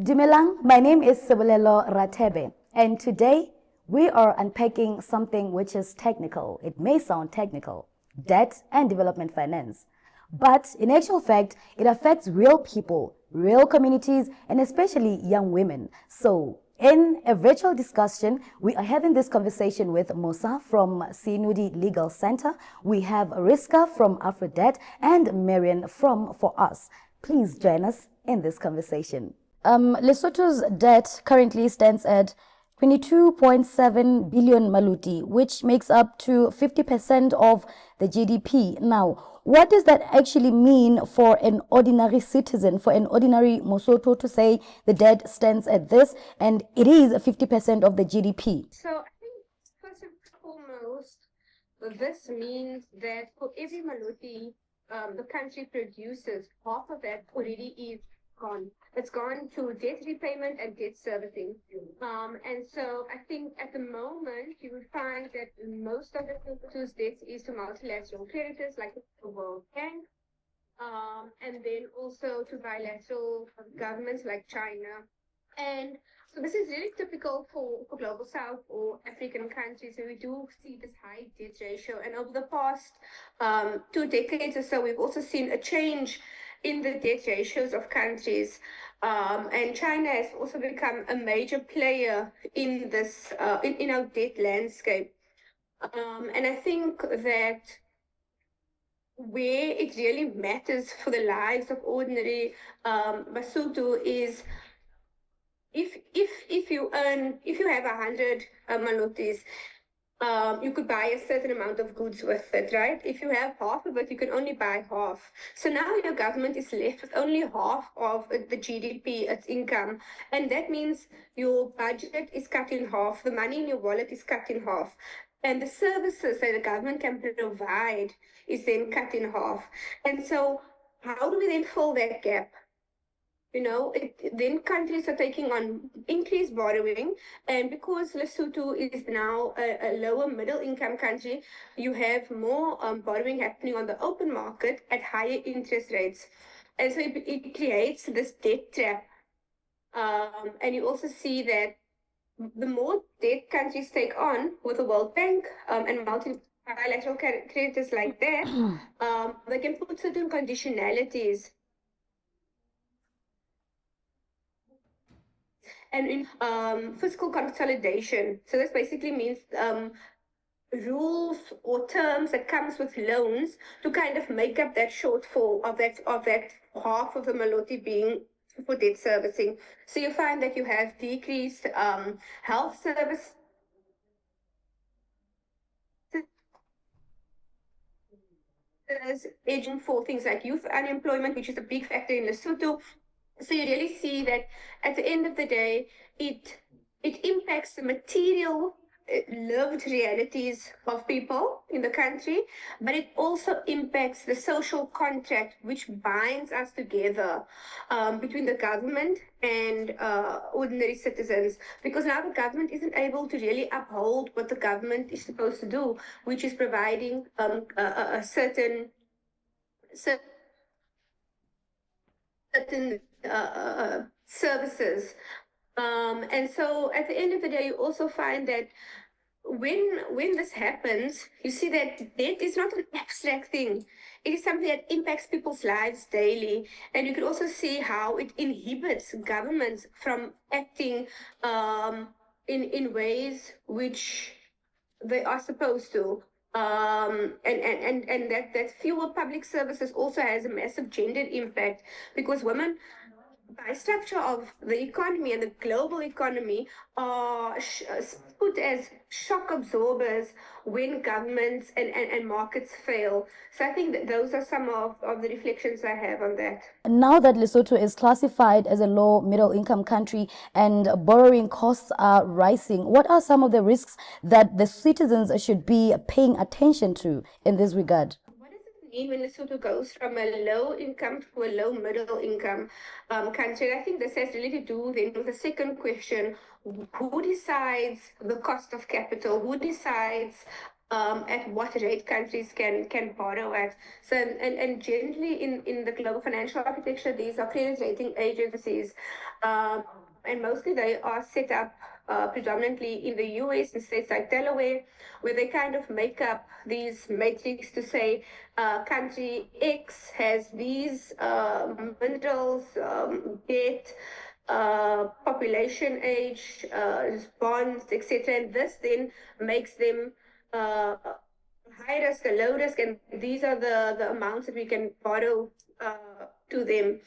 Dumelang, my name is Sebulelo Ratebe, and today we are unpacking something which is technical. It may sound technical, debt and development finance. But in actual fact, it affects real people, real communities, and especially young women. So, in a virtual discussion, we are having this conversation with Musa from Seinoli Legal Centre. We have Riska from AFRODAD and Marian from FORUS. Please join us in this conversation. Lesotho's debt currently stands at 22.7 billion maluti, which makes up to 50% of the GDP. Now, what does that actually mean for an ordinary citizen, for an ordinary Mosotho to say the debt stands at this and it is 50% of the GDP? So I think first and foremost, this means that for every maluti the country produces, half of that already is gone. It's gone to debt repayment and debt servicing. And so I think at the moment you would find that most of the Lesotho's debts is to multilateral creditors like the World Bank, and then also to bilateral governments like China. And so this is really typical for Global South or African countries where we do see this high debt ratio. And over the past 2 decades or so, we've also seen a change in the debt ratios of countries. And China has also become a major player in this, in our debt landscape. And I think that where it really matters for the lives of ordinary Basotho is if you have 100 malutis, you could buy a certain amount of goods with it, right? If you have half of it, you can only buy half. So now your government is left with only half of the GDP, its income. And that means your budget is cut in half, the money in your wallet is cut in half. And the services that the government can provide is then cut in half. And so how do we then fill that gap? Then countries are taking on increased borrowing, and because Lesotho is now a lower middle income country, you have more borrowing happening on the open market at higher interest rates. And so it creates this debt trap. And you also see that the more debt countries take on with the World Bank and multilateral creditors like that, they can put certain conditionalities and in fiscal consolidation. So this basically means rules or terms that comes with loans to kind of make up that shortfall of that half of the maluti being for debt servicing. So you find that you have decreased health service aging for things like youth unemployment, which is a big factor in Lesotho. So you really see that at the end of the day, it impacts the material lived realities of people in the country, but it also impacts the social contract which binds us together between the government and ordinary citizens, because now the government isn't able to really uphold what the government is supposed to do, which is providing a certain services. And so at the end of the day, you also find that when this happens, you see that debt is not an abstract thing. It is something that impacts people's lives daily. And you can also see how it inhibits governments from acting in ways which they are supposed to. And that fewer public services also has a massive gendered impact, because women, by structure of the economy and the global economy, are put as shock absorbers when governments and markets fail. So I think that those are some of the reflections I have on that. Now that Lesotho is classified as a low middle income country and borrowing costs are rising, what are some of the risks that the citizens should be paying attention to in this regard? When Lesotho goes from a low income to a low middle income country. I think this has really to do then with the second question: who decides the cost of capital? Who decides at what rate countries can borrow at. So and generally in the global financial architecture, these are credit rating agencies, and mostly they are set up predominantly in the US in states like Delaware, where they kind of make up these matrix to say country X has these minerals, debt, population age, bonds, etc. And this then makes them high risk and low risk, and these are the amounts that we can borrow to them.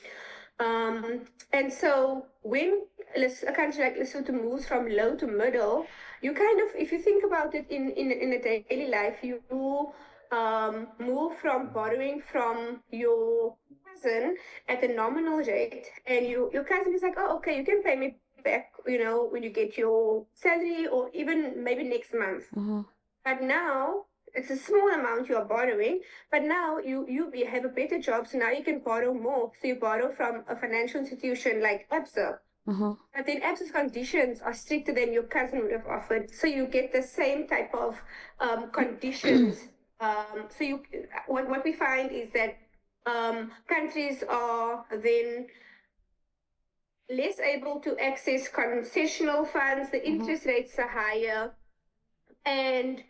And so when a country like Lesotho moves from low to middle, you kind of, if you think about it in a daily life, you move from borrowing from your cousin at a nominal rate, and your cousin is like, oh, okay, you can pay me back, when you get your salary, or even maybe next month. But now it's a small amount you are borrowing, but now you have a better job, so now you can borrow more. So you borrow from a financial institution like ABSA. But then ABSA's conditions are stricter than your cousin would have offered. So you get the same type of conditions. So what we find is that countries are then less able to access concessional funds, the interest rates are higher, and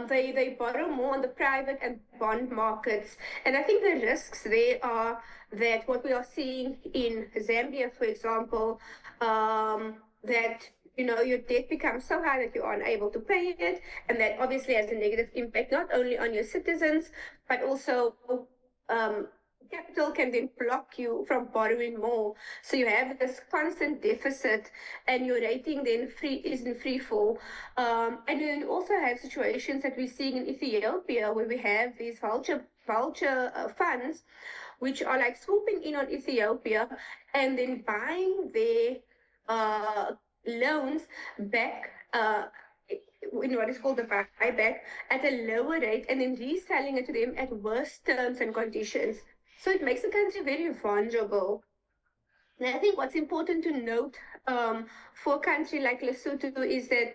they borrow more on the private and bond markets. And I think the risks there are that what we are seeing in Zambia, for example, that your debt becomes so high that you're unable to pay it, and that obviously has a negative impact not only on your citizens, but also capital can then block you from borrowing more. So you have this constant deficit, and your rating then isn't free fall. And then you also have situations that we're seeing in Ethiopia, where we have these vulture funds, which are like swooping in on Ethiopia and then buying their loans back. In what is called the buyback at a lower rate, and then reselling it to them at worse terms and conditions. So it makes the country very vulnerable. And I think what's important to note for a country like Lesotho is that,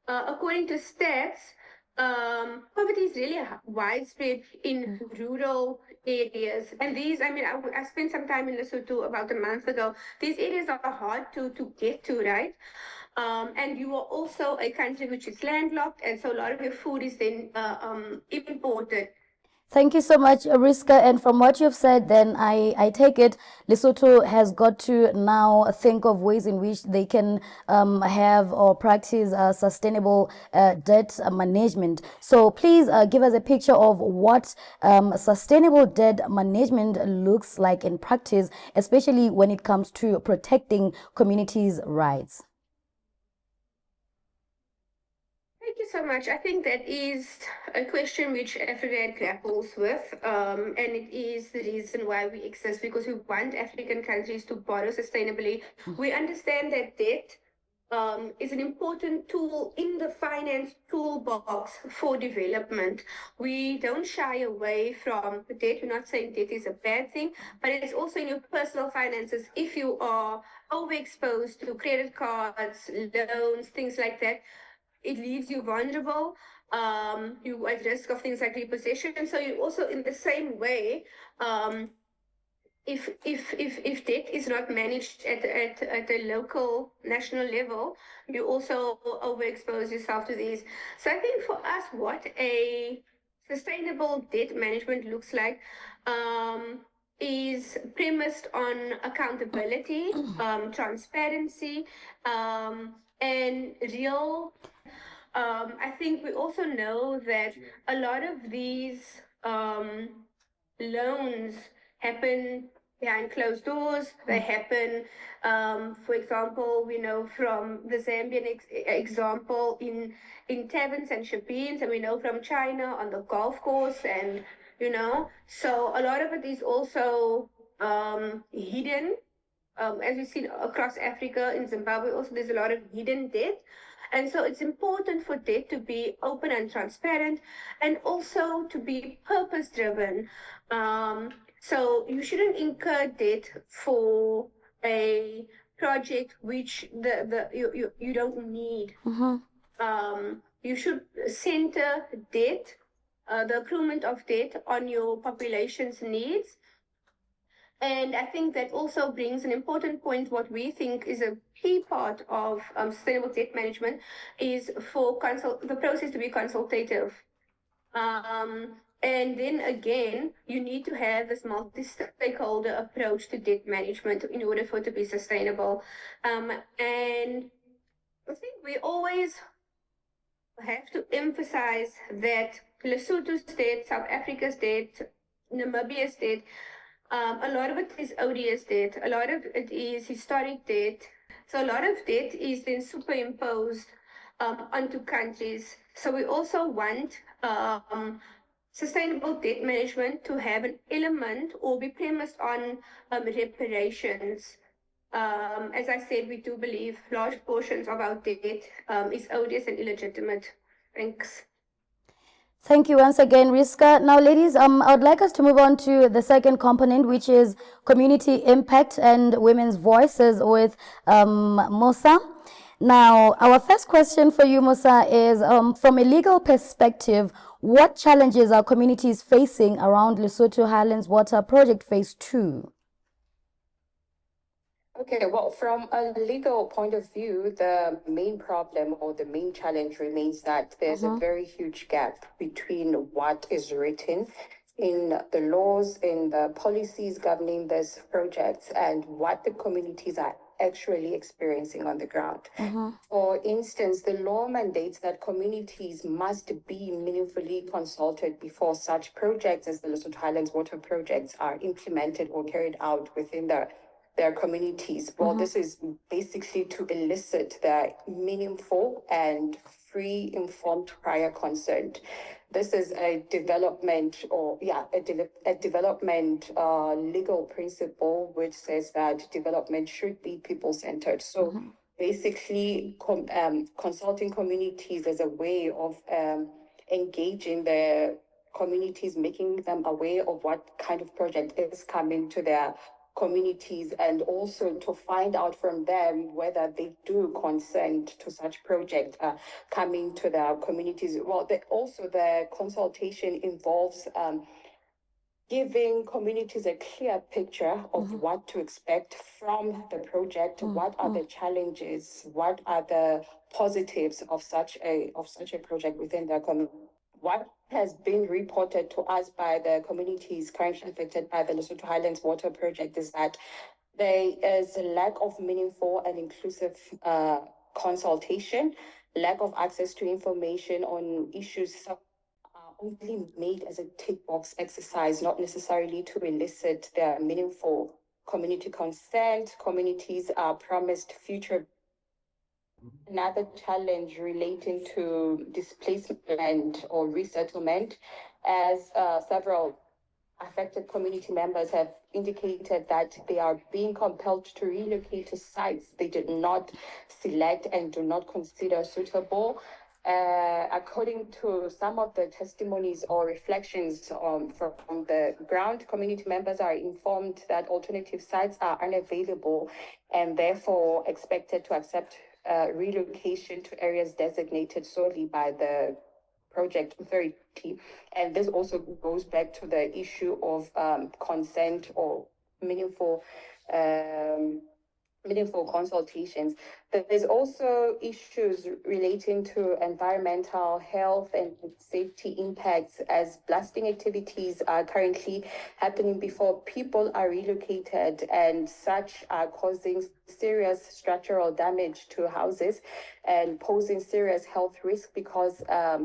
according to stats, poverty is really widespread in rural areas. And these, I spent some time in Lesotho about a month ago. These areas are hard to get to, right? And you are also a country which is landlocked, and so a lot of your food is then imported. Thank you so much, Ariska. And from what you've said, then I take it Lesotho has got to now think of ways in which they can have or practice sustainable debt management. So please give us a picture of what sustainable debt management looks like in practice, especially when it comes to protecting communities' rights. Thank you so much. I think that is a question which AFRODAD grapples with, and it is the reason why we exist, because we want African countries to borrow sustainably. We understand that debt is an important tool in the finance toolbox for development. We don't shy away from debt. We're not saying debt is a bad thing, but it's also in your personal finances. If you are overexposed to credit cards, loans, things like that, it leaves you vulnerable. You at risk of things like repossession. And so you also, in the same way, if debt is not managed at a local, national level, you also overexpose yourself to these. So I think for us, what a sustainable debt management looks like is premised on accountability, transparency, and real. I think we also know that a lot of these loans happen behind closed doors. They happen, for example, we know from the Zambian example in taverns and shebeens, and we know from China on the golf course, and so a lot of it is also hidden. As we see across Africa, in Zimbabwe also, there's a lot of hidden debt. And so it's important for debt to be open and transparent, and also to be purpose driven. So you shouldn't incur debt for a project which you don't need. You should center debt, the accruement of debt on your population's needs. And I think that also brings an important point. What we think is a key part of sustainable debt management is for the process to be consultative. And then again, you need to have this multi-stakeholder approach to debt management in order for it to be sustainable. And I think we always have to emphasize that Lesotho's debt, South Africa's debt, Namibia's debt, a lot of it is odious debt. A lot of it is historic debt. So a lot of debt is then superimposed onto countries. So we also want sustainable debt management to have an element or be premised on reparations. As I said, we do believe large portions of our debt is odious and illegitimate. Thanks. Thank you once again, Riska. Now, ladies, I would like us to move on to the second component, which is community impact and women's voices with Musa. Now, our first question for you, Musa, is from a legal perspective, what challenges are communities facing around Lesotho Highlands Water Project Phase 2? Okay, well, from a legal point of view, the main problem or the main challenge remains that there's a very huge gap between what is written in the laws, in the policies governing this project, and what the communities are actually experiencing on the ground. For instance, the law mandates that communities must be meaningfully consulted before such projects as the Lesotho Highlands Water projects are implemented or carried out within their communities. Well, this is basically to elicit their meaningful and free, informed prior consent. This is a development legal principle which says that development should be people-centered. So basically, consulting communities as a way of engaging the communities, making them aware of what kind of project is coming to their communities, and also to find out from them whether they do consent to such project coming to their communities. Well, the consultation involves giving communities a clear picture of what to expect from the project, what are the challenges, what are the positives of such a project within their community. What has been reported to us by the communities currently affected by the Lesotho Highlands Water Project is that there is a lack of meaningful and inclusive consultation, lack of access to information on issues are only made as a tick box exercise, not necessarily to elicit their meaningful community consent. Communities are promised future. Another challenge relating to displacement or resettlement, as several affected community members have indicated that they are being compelled to relocate to sites they did not select and do not consider suitable. According to some of the testimonies or reflections from the ground, community members are informed that alternative sites are unavailable and therefore expected to accept relocation to areas designated solely by the project authority. And this also goes back to the issue of consent or meaningful consultations. There's also issues relating to environmental health and safety impacts, as blasting activities are currently happening before people are relocated, and such are causing serious structural damage to houses and posing serious health risk, because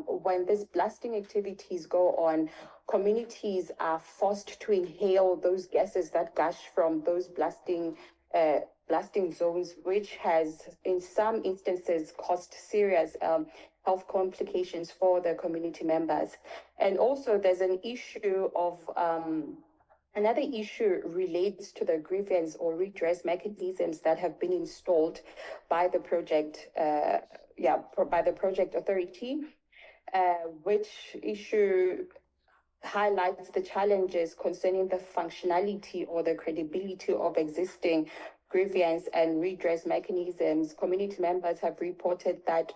when these blasting activities go on, communities are forced to inhale those gases that gush from those blasting zones, which has in some instances caused serious health complications for the community members. And also there's an issue of another issue relates to the grievance or redress mechanisms that have been installed by the project by the project authority, which issue highlights the challenges concerning the functionality or the credibility of existing grievance and redress mechanisms. Community members have reported that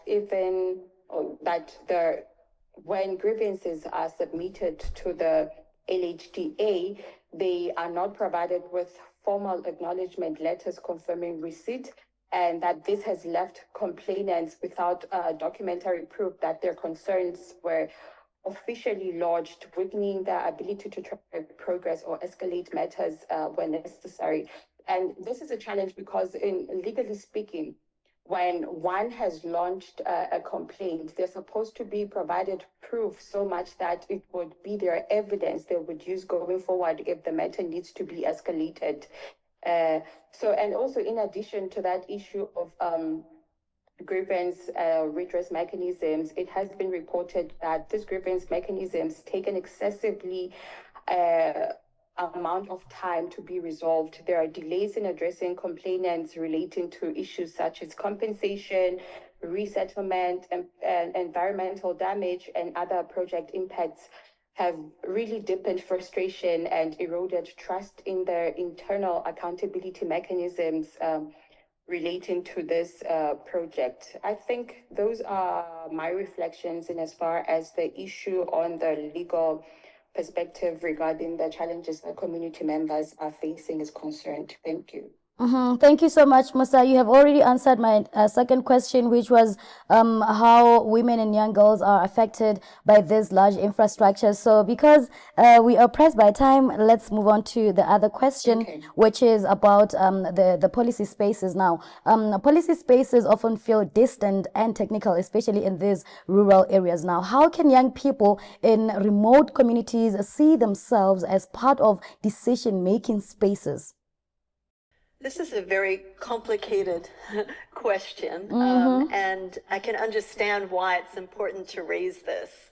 when grievances are submitted to the LHDA, they are not provided with formal acknowledgement letters confirming receipt, and that this has left complainants without documentary proof that their concerns were officially lodged, weakening their ability to track progress or escalate matters when necessary. And this is a challenge because, in legally speaking, when one has launched a complaint, they're supposed to be provided proof so much that it would be their evidence they would use going forward if the matter needs to be escalated. And also, in addition to that issue of grievance redress mechanisms, it has been reported that these grievance mechanisms take an excessively amount of time to be resolved. There are delays in addressing complainants relating to issues such as compensation, resettlement, and environmental damage, and other project impacts have really deepened frustration and eroded trust in their internal accountability mechanisms relating to this project. I think those are my reflections in as far as the issue on the legal perspective regarding the challenges that community members are facing is concerned. Thank you. Thank you so much, Musa. You have already answered my second question, which was how women and young girls are affected by this large infrastructure. So because we are pressed by time, let's move on to the other question, which is about the policy spaces now. Policy spaces often feel distant and technical, especially in these rural areas now. How can young people in remote communities see themselves as part of decision-making spaces? This is a very complicated question, and I can understand why it's important to raise this.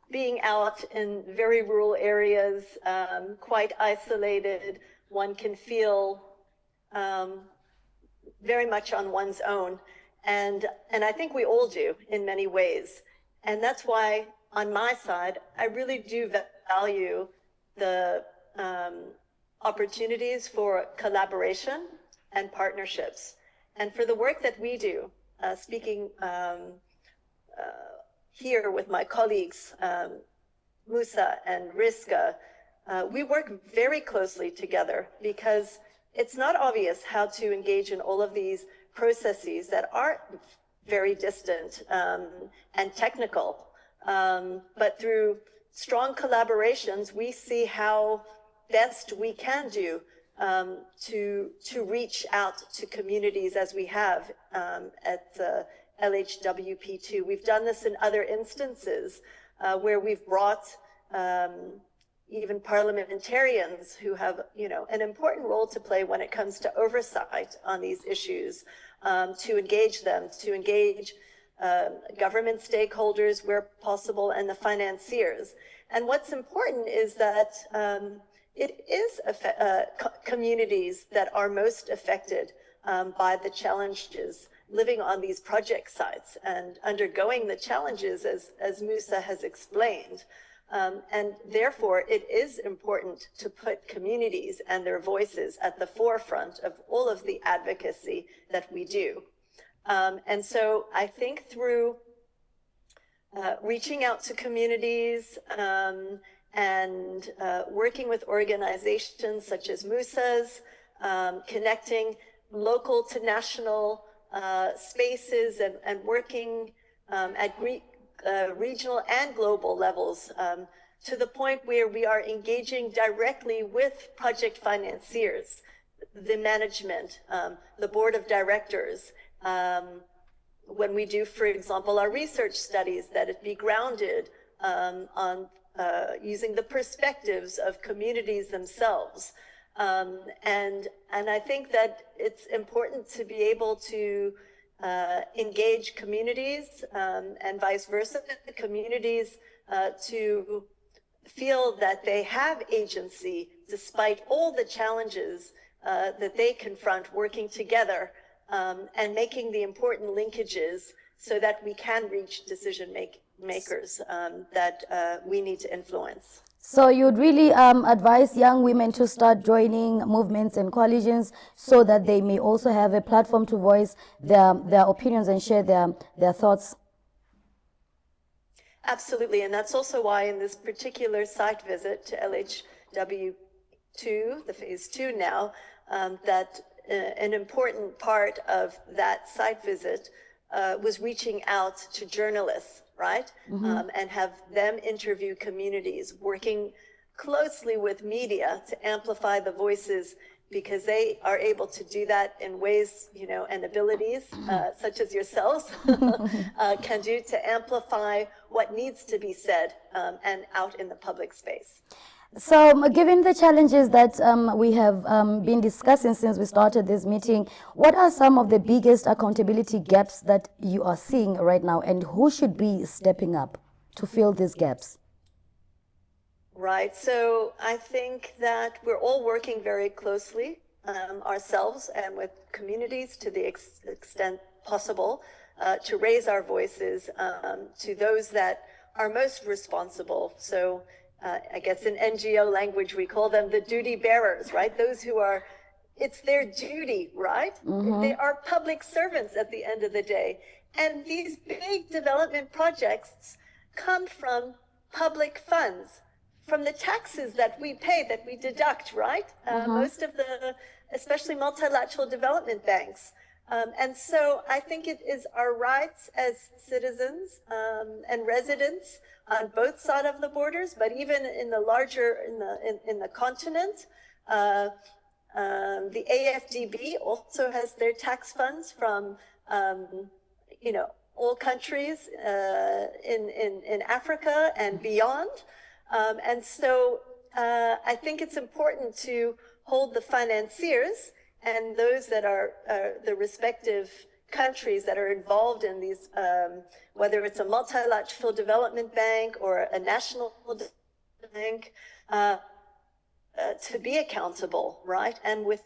Being out in very rural areas, quite isolated, one can feel very much on one's own, and I think we all do in many ways. And that's why, on my side, I really do value the opportunities for collaboration and partnerships. And for the work that we do, speaking here with my colleagues, Musa and Riska, we work very closely together because it's not obvious how to engage in all of these processes that are very distant and technical. But through strong collaborations, we see how best we can do to reach out to communities as we have at LHWP2. We've done this in other instances where we've brought even parliamentarians who have, an important role to play when it comes to oversight on these issues, to engage them, to engage government stakeholders where possible and the financiers. And what's important is that it is communities that are most affected by the challenges living on these project sites and undergoing the challenges as Musa has explained. And therefore, it is important to put communities and their voices at the forefront of all of the advocacy that we do. And so I think through reaching out to communities, and working with organizations such as Musa's, connecting local to national spaces and working at regional and global levels to the point where we are engaging directly with project financiers, the management, the board of directors. When we do, for example, our research studies, that it be grounded on using the perspectives of communities themselves. And I think that it's important to be able to engage communities and vice versa, communities to feel that they have agency despite all the challenges that they confront working together and making the important linkages so that we can reach decision makers that we need to influence. So you'd really advise young women to start joining movements and coalitions so that they may also have a platform to voice their opinions and share their thoughts? Absolutely, and that's also why in this particular site visit to LHW2, the phase 2 now, that an important part of that site visit was reaching out to journalists, right? And have them interview communities, working closely with media to amplify the voices, because they are able to do that in ways, you know, and abilities such as yourselves can do to amplify what needs to be said and out in the public space. So, given the challenges that we have been discussing since we started this meeting, what are some of the biggest accountability gaps that you are seeing right now, and who should be stepping up to fill these gaps? Right. So I think that we're all working very closely ourselves and with communities to the extent possible to raise our voices to those that are most responsible. So I guess in NGO language, we call them the duty bearers, right? Those who are, it's their duty, right? They are public servants at the end of the day. And these big development projects come from public funds, from the taxes that we pay, that we deduct, right? Most of the, especially multilateral development banks. And so I think it is our rights as citizens and residents on both sides of the borders, but even in the larger, in the continent. The AFDB also has their tax funds from, you know, all countries in Africa and beyond. And so I think it's important to hold the financiers and those that are the respective countries that are involved in these, whether it's a multilateral development bank or a national bank, to be accountable, right? And with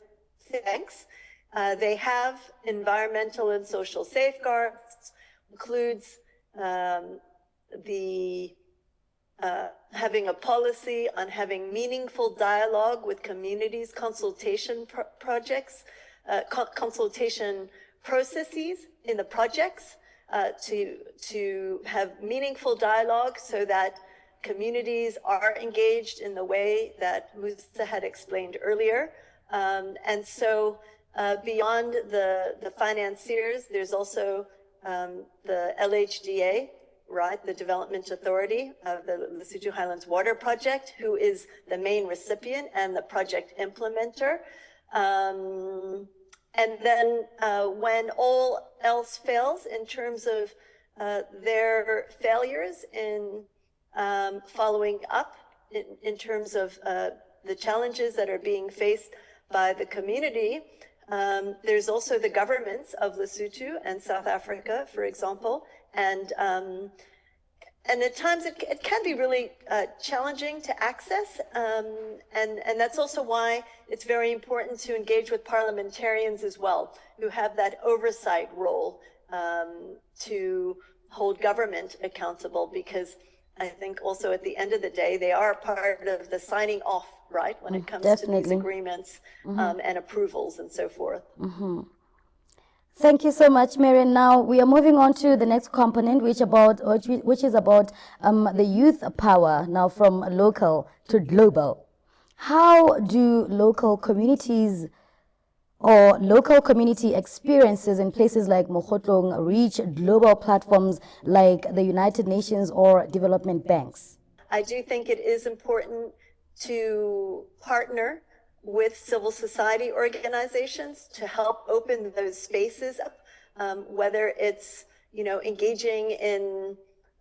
banks, they have environmental and social safeguards, includes having a policy on having meaningful dialogue with communities, consultation projects, consultation processes in the projects, to have meaningful dialogue so that communities are engaged in the way that Musa had explained earlier. And so beyond the financiers, there's also the LHDA, right, the Development Authority of the Lesotho Highlands Water Project, who is the main recipient and the project implementer. And then when all else fails in terms of their failures in following up in terms of the challenges that are being faced by the community, there's also the governments of Lesotho and South Africa, for example, and at times it can be really challenging to access, and that's also why it's very important to engage with parliamentarians as well, who have that oversight role to hold government accountable, because I think also at the end of the day, they are part of the signing off, right, when it comes to these agreements and approvals and so forth. Thank you so much, Marian. Now we are moving on to the next component, which is about the youth power, now from local to global. How do local communities or local community experiences in places like Mogotlong reach global platforms like the United Nations or development banks? I do think it is important to partner with civil society organizations to help open those spaces up, whether it's, you know, engaging in,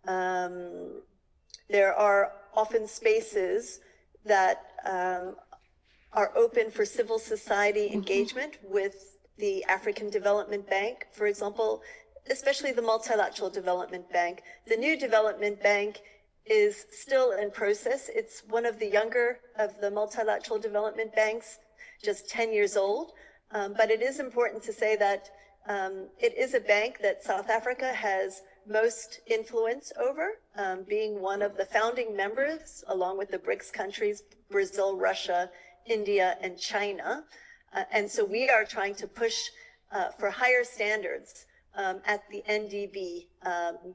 there are often spaces that are open for civil society engagement with the African Development Bank, for example, especially the Multilateral Development Bank. The new development bank is still in process. It's one of the younger of the multilateral development banks, just 10 years old. But it is important to say that it is a bank that South Africa has most influence over, being one of the founding members, along with the BRICS countries, Brazil, Russia, India, and China. And so we are trying to push for higher standards at the NDB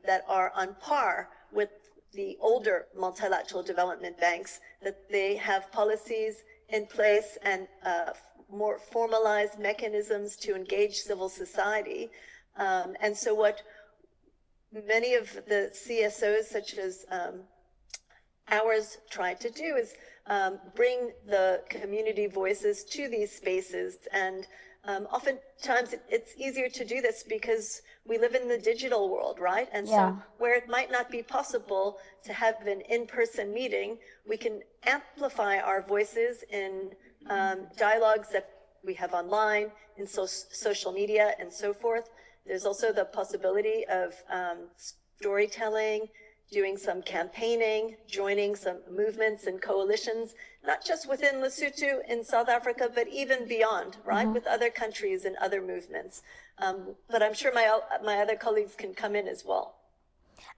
that are on par with the older multilateral development banks, that they have policies in place and more formalized mechanisms to engage civil society. And so what many of the CSOs, such as ours, try to do is bring the community voices to these spaces. And oftentimes it's easier to do this because we live in the digital world, right? And so where it might not be possible to have an in-person meeting, we can amplify our voices in dialogues that we have online, in social media, and so forth. There's also the possibility of storytelling, doing some campaigning, joining some movements and coalitions, not just within Lesotho in South Africa, but even beyond, right, with other countries and other movements. But I'm sure my other colleagues can come in as well.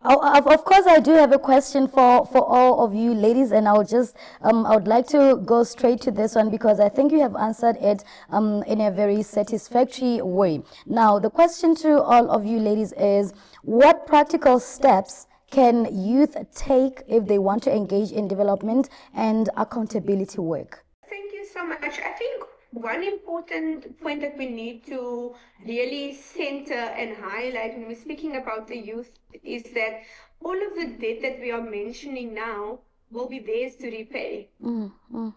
Of course, I do have a question for all of you ladies, and I'll just I would like to go straight to this one because I think you have answered it in a very satisfactory way. Now, the question to all of you ladies is, what practical steps can youth take if they want to engage in development and accountability work? Thank you so much. I think one important point that we need to really center and highlight when we're speaking about the youth is that all of the debt that we are mentioning now will be theirs to repay. All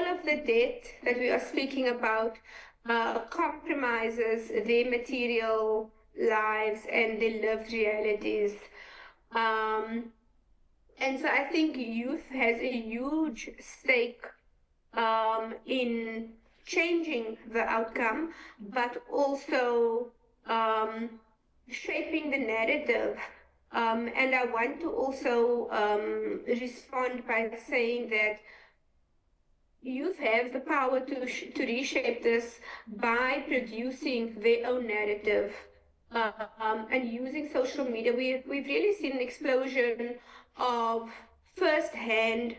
of the debt that we are speaking about compromises their material lives and their lived realities. And so I think youth has a huge stake in changing the outcome, but also shaping the narrative. And I want to also respond by saying that youth have the power to reshape this by producing their own narrative and using social media. We've really seen an explosion of first-hand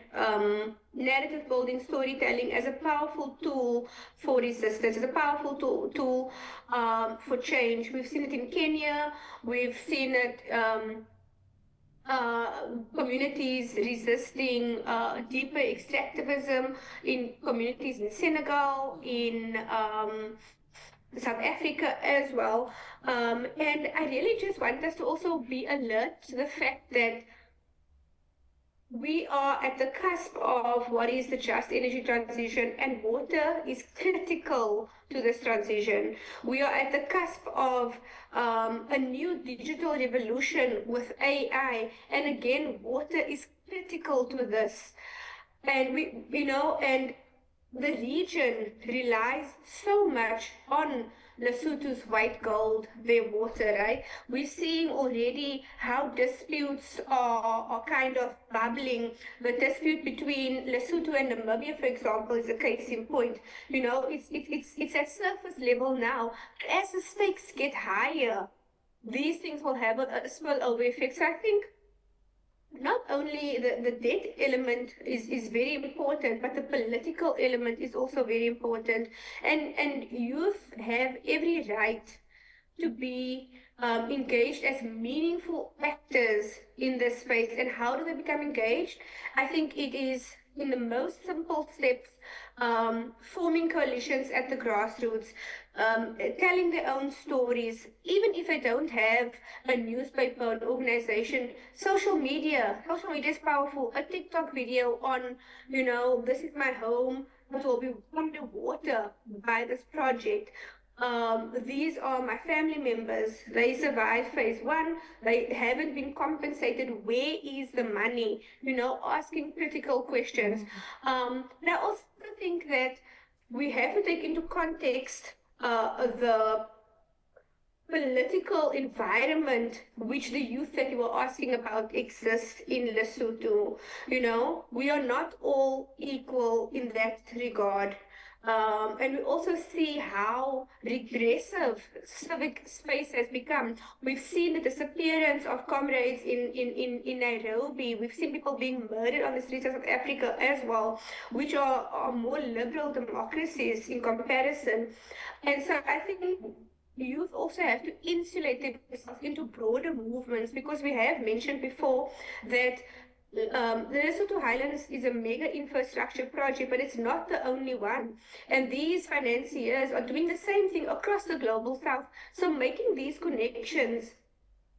narrative building, storytelling as a powerful tool for resistance, as a powerful tool for change. We've seen it in Kenya. We've seen it communities resisting deeper extractivism in communities in Senegal, in South Africa as well. And I really just want us to also be alert to the fact that we are at the cusp of what is the just energy transition, and water is critical to this transition. We are at the cusp of a new digital revolution with AI, and again, water is critical to this. And and the region relies so much on Lesotho's white gold, their water, right? We're seeing already how disputes are kind of bubbling. The dispute between Lesotho and Namibia, for example, is a case in point. It's at surface level now. As the stakes get higher, these things will have a spillover effect. So I think not only the debt element is very important, but the political element is also very important. And youth have every right to be engaged as meaningful actors in this space. And how do they become engaged? I think it is in the most simple steps, forming coalitions at the grassroots, telling their own stories, even if they don't have a newspaper, an organization. Social media is powerful. A TikTok video on, this is my home, it will be underwater by this project. These are my family members. They survived phase 1. They haven't been compensated. Where is the money? Asking critical questions. And I also think that we have to take into context the political environment which the youth that you were asking about exists in Lesotho. We are not all equal in that regard. And we also see how regressive civic space has become. We've seen the disappearance of comrades in Nairobi. We've seen people being murdered on the streets of South Africa as well, which are more liberal democracies in comparison. And so I think youth also have to insulate themselves into broader movements, because we have mentioned before that the Lesotho Highlands is a mega infrastructure project, but it's not the only one. And these financiers are doing the same thing across the global south. So making these connections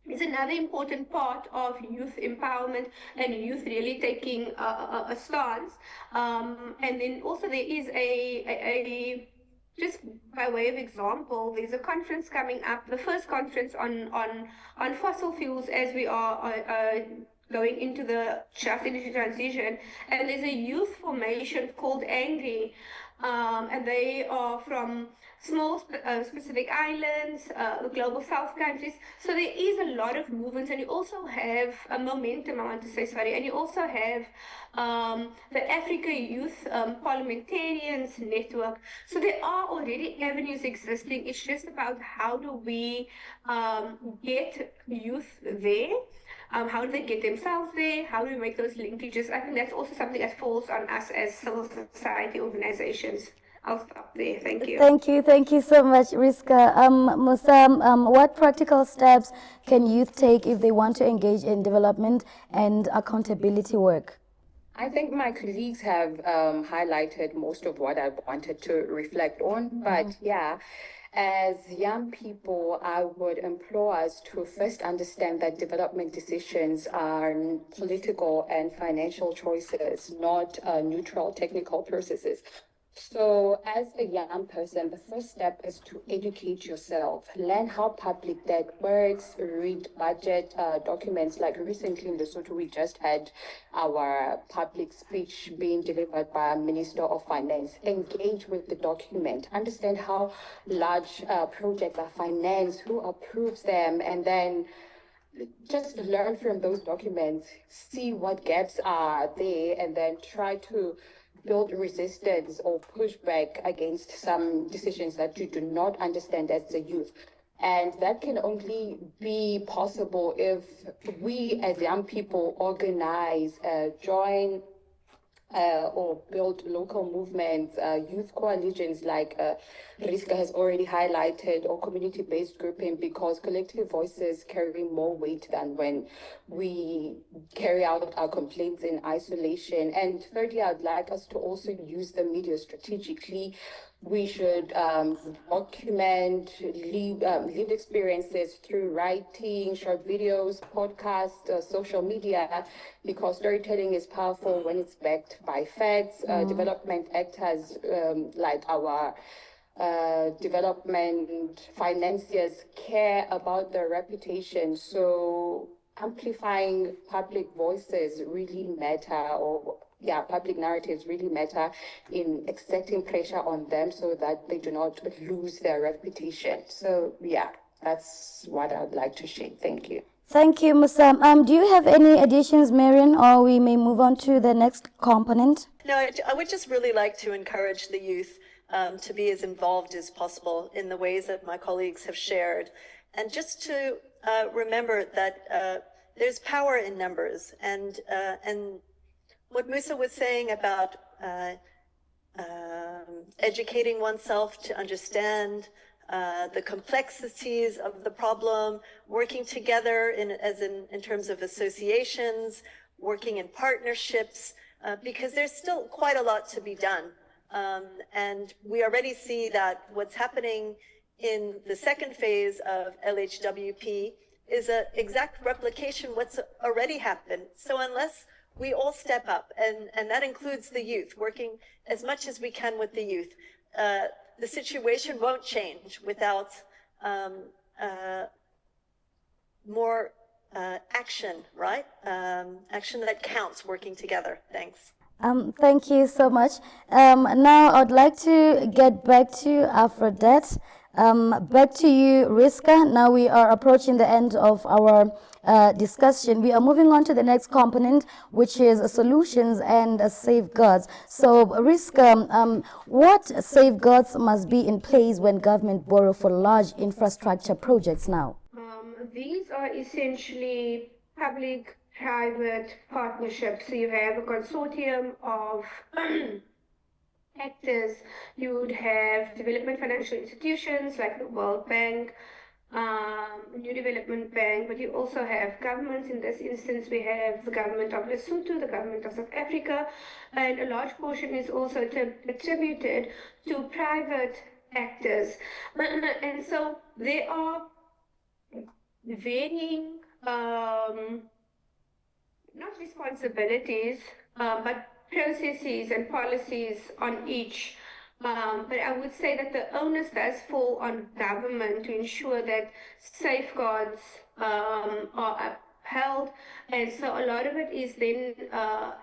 is another important part of youth empowerment and youth really taking a stance. And then also there is just by way of example, there's a conference coming up, the first conference on fossil fuels as we are going into the just energy transition. And there's a youth formation called Angry, and they are from small specific islands, the global south countries. So there is a lot of movements, and you also have a momentum, I want to say, sorry, and you also have the Africa Youth Parliamentarians Network. So there are already avenues existing. It's just about how do we get youth there. How do they get themselves there? How do we make those linkages? I think that's also something that falls on us as civil society organizations. I'll stop there. Thank you. Thank you so much, Riska. Musa, what practical steps can youth take if they want to engage in development and accountability work? I think my colleagues have highlighted most of what I wanted to reflect on, but yeah, as young people, I would implore us to first understand that development decisions are political and financial choices, not neutral technical processes. So as a young person, the first step is to educate yourself, learn how public debt works, read budget documents. Like recently in Lesotho, we just had our public speech being delivered by a Minister of Finance. Engage with the document, understand how large projects are financed, who approves them, and then just learn from those documents, see what gaps are there, and then try to build resistance or pushback against some decisions that you do not understand as a youth. And that can only be possible if we as young people organize, join, or build local movements, youth coalitions like Riska has already highlighted, or community-based grouping, because collective voices carry more weight than when we carry out our complaints in isolation. And thirdly, I'd like us to also use the media strategically. We should document lived experiences through writing, short videos, podcasts, social media, because storytelling is powerful when it's backed by facts. Development actors like our development financiers care about their reputation. So amplifying public voices really matter, or public narratives really matter in exerting pressure on them so that they do not lose their reputation. So that's what I'd like to share. Thank you. Thank you, Musa. Do you have any additions, Marion, or we may move on to the next component? No, I would just really like to encourage the youth to be as involved as possible in the ways that my colleagues have shared. And just to remember that there's power in numbers, and what Musa was saying about educating oneself to understand the complexities of the problem, working together in terms of associations, working in partnerships, because there's still quite a lot to be done. And we already see that what's happening in the second phase of LHWP is an exact replication of what's already happened. So unless we all step up, and that includes the youth, working as much as we can with the youth, the situation won't change without more action, right? Action that counts, working together. Thanks. Thank you so much. Now I'd like to get back to AFRODAD. Back to you, Riska. Now we are approaching the end of our discussion. We are moving on to the next component, which is solutions and safeguards. So, Riska, what safeguards must be in place when government borrow for large infrastructure projects now? These are essentially public-private partnerships. So you have a consortium of actors. You would have development financial institutions like the World Bank, New Development Bank, but you also have governments. In this instance, we have the government of Lesotho, the government of South Africa, and a large portion is also attributed to private actors. And so there are varying, not responsibilities, but processes and policies on each. But I would say that the onus does fall on government to ensure that safeguards are upheld. And so a lot of it is then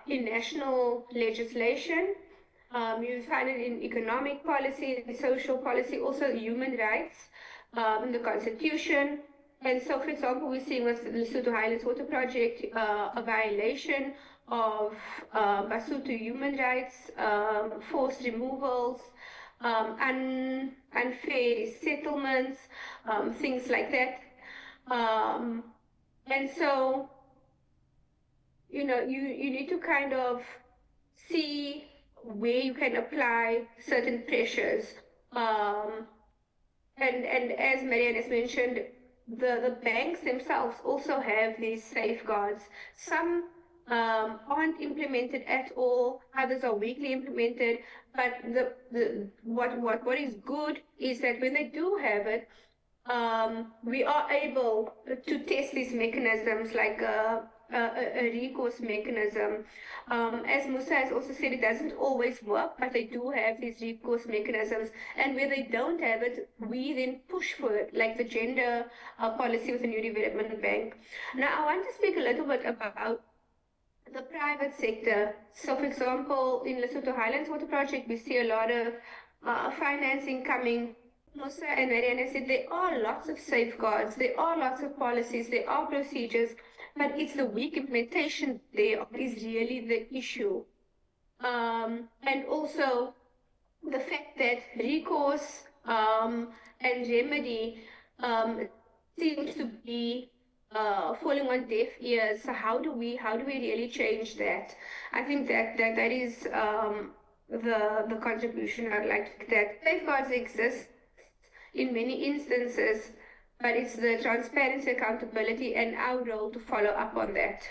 in national legislation. You find it in economic policy, in social policy, also human rights, in the constitution. And so, for example, we're seeing with the Lesotho Highlands Water Project a violation of Basotho human rights, forced removals, unfair settlements, things like that. And so, you need to kind of see where you can apply certain pressures. And as Marianne has mentioned, the banks themselves also have these safeguards. Some aren't implemented at all, others are weakly implemented, but what is good is that when they do have it, we are able to test these mechanisms like a recourse mechanism. As Musa has also said, it doesn't always work, but they do have these recourse mechanisms. And where they don't have it, we then push for it, like the gender policy with the New Development Bank. Now, I want to speak a little bit about the private sector. So, for example, in Lesotho Highlands Water Project, we see a lot of financing coming. Musa and Marianne said there are lots of safeguards, there are lots of policies, there are procedures, but it's the weak implementation there is really the issue. And also the fact that recourse and remedy seems to be falling on deaf ears. So how do we really change that? I think that is the contribution I'd like to make. That safeguards exist in many instances, but it's the transparency, accountability, and our role to follow up on that.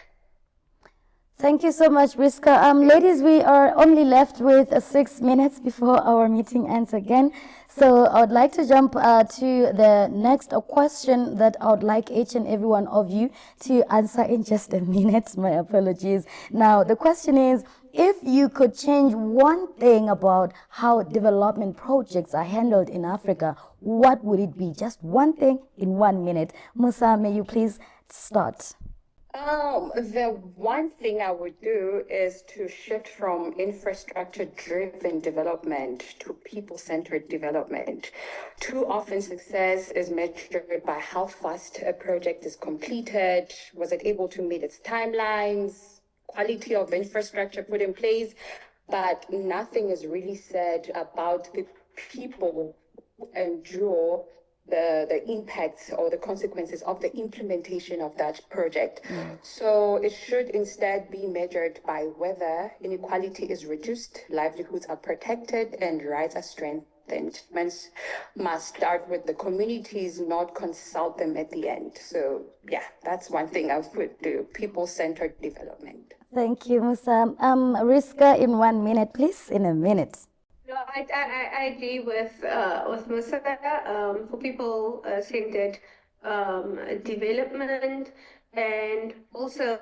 Thank you so much, Riska. Ladies, we are only left with 6 minutes before our meeting ends again. So I would like to jump to the next question that I would like each and every one of you to answer in just a minute. My apologies. Now, the question is, if you could change one thing about how development projects are handled in Africa, what would it be? Just one thing in 1 minute. Musa, may you please start? The one thing I would do is to shift from infrastructure-driven development to people-centered development. Too often success is measured by how fast a project is completed, was it able to meet its timelines, quality of infrastructure put in place, but nothing is really said about the people who endure the impacts or the consequences of the implementation of that project. So it should instead be measured by whether inequality is reduced, livelihoods are protected, and rights are strengthened. Must start with the communities, not consult them at the end. So yeah, that's one thing I would do, people-centered development. Thank you, Musa. Riska, in 1 minute, please, in a minute. No, I agree with Musa. For people-centered development, and also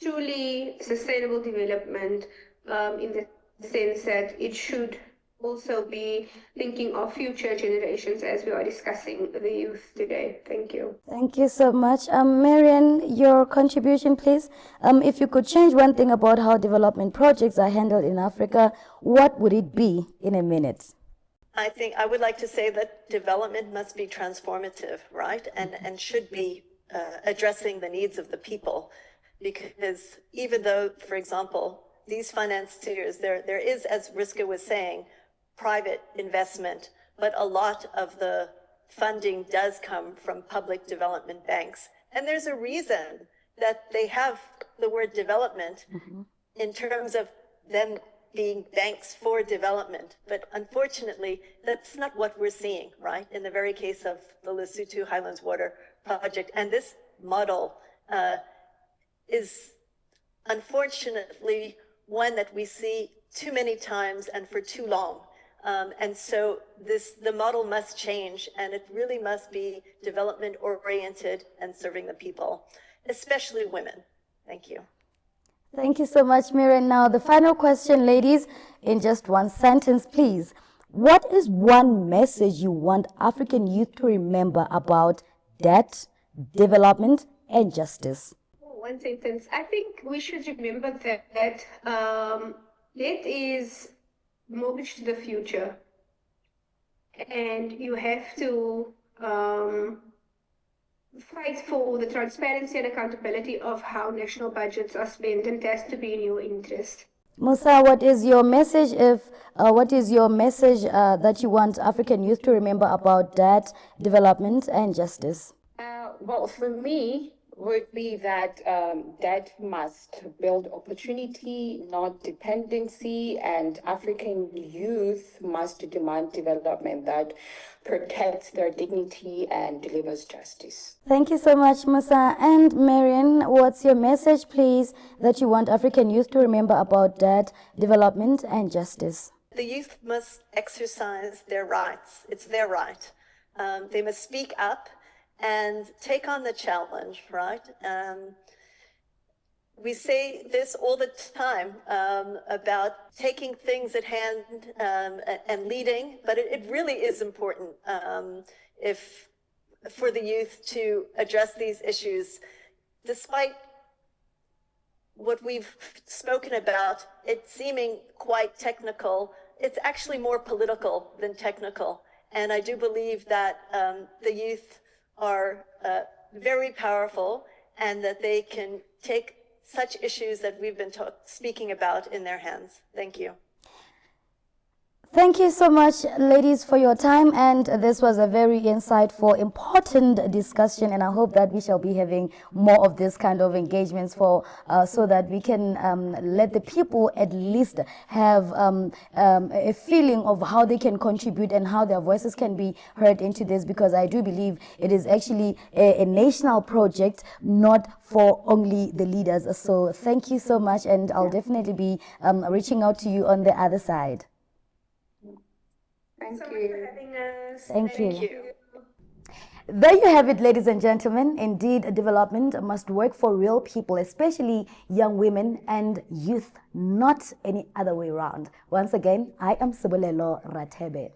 truly sustainable development in the sense that it should also be thinking of future generations as we are discussing the youth today. Thank you. Thank you so much. Marianne, your contribution, please. If you could change one thing about how development projects are handled in Africa, what would it be in a minute? I think I would like to say that development must be transformative, right? And should be addressing the needs of the people. Because even though, for example, these financiers, there is, as Riska was saying, private investment, but a lot of the funding does come from public development banks. And there's a reason that they have the word development in terms of them being banks for development. But unfortunately, that's not what we're seeing, right? In the very case of the Lesotho Highlands Water Project. And this model is unfortunately one that we see too many times and for too long. And so the model must change, and it really must be development oriented and serving the people, especially women. Thank you. Thank you so much, Miriam. Now, the final question, ladies, in just one sentence, please. What is one message you want African youth to remember about debt, development, and justice? One sentence. I think we should remember that debt is mortgage to the future, and you have to fight for the transparency and accountability of how national budgets are spent, and it has to be in your interest. Musa, what is your message that you want African youth to remember about debt, development, and justice? Well, for me, would be that debt must build opportunity, not dependency, and African youth must demand development that protects their dignity and delivers justice. Thank you so much, Musa. And Marian, what's your message, please, that you want African youth to remember about debt, development, and justice? The youth must exercise their rights. It's their right. They must speak up and take on the challenge, right? We say this all the time about taking things at hand and leading, but it really is important for the youth to address these issues. Despite what we've spoken about, it seeming quite technical, it's actually more political than technical. And I do believe that the youth are very powerful, and that they can take such issues that we've been speaking about in their hands. Thank you. Thank you so much, ladies, for your time, and this was a very insightful, important discussion, and I hope that we shall be having more of this kind of engagements so that we can let the people at least have a feeling of how they can contribute and how their voices can be heard into this, because I do believe it is actually a national project, not for only the leaders. So thank you so much, and I'll definitely be reaching out to you on the other side. Thanks so much for having us. Thank you. There you have it, ladies and gentlemen. Indeed, development must work for real people, especially young women and youth, not any other way around. Once again, I am Seinoli Legal Centre.